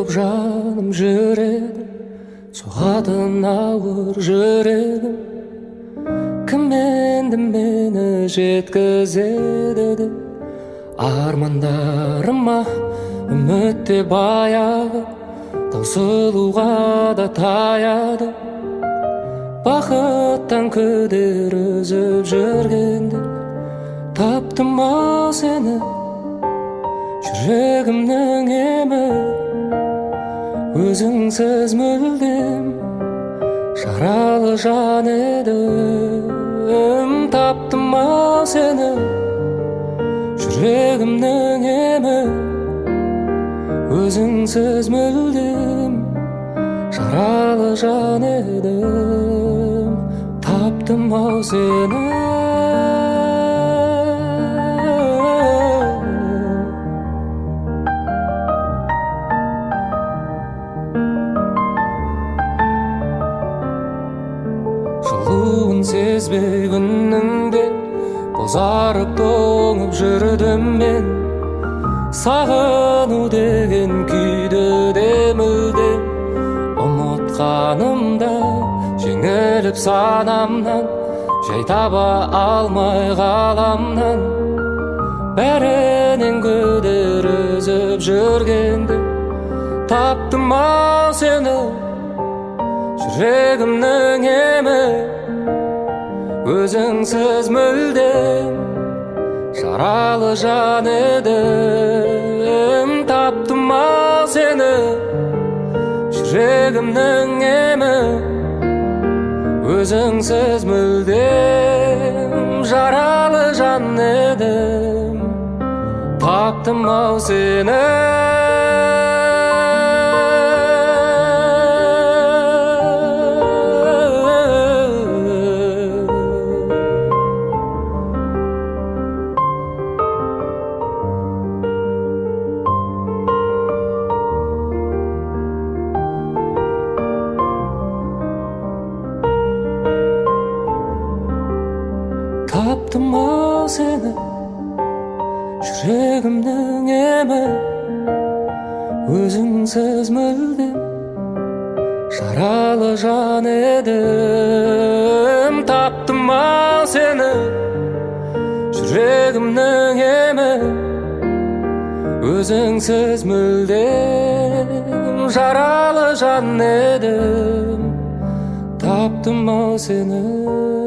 болып жаным жүреді, соғатын ауыр жүрегім. Кім енді мені жеткізеді деп армандарыма үмітте баяғы, таусылуға да таяды. Бақыттан күдер үзіп жүргенде таптым ау сені, жүрегімнің емі. Өзіңсіз мүлдем жаралы жан едім. Таптым ау сені, жүрегімнің емі. Өзіңсіз мүлдем жаралы жан едім. Таптым ау сені. Жылуын сезбей күннің де бозарып тоңып жүрдім мен. Сағыну деген күйді де мүлде ұмытқанымда, жеңіліп санамнан, жай таба алмай ғаламнан. Бәрінен күдер үзіп жүргенде таптым ау сені, жүрегімнің емі. Өзіңсіз мүлдем жаралы жан едім. Таптым ау сені, жүрегімнің емі. Өзіңсіз мүлдем жаралы жан едім. Таптым ау сені. Таптым ау сені, жүрегімнің емі. Өзіңсіз мүлдем жаралы жан едім. Таптым ау сені, жүрегімнің емі. Өзіңсіз мүлдем жаралы жан едім. Таптым ау сені.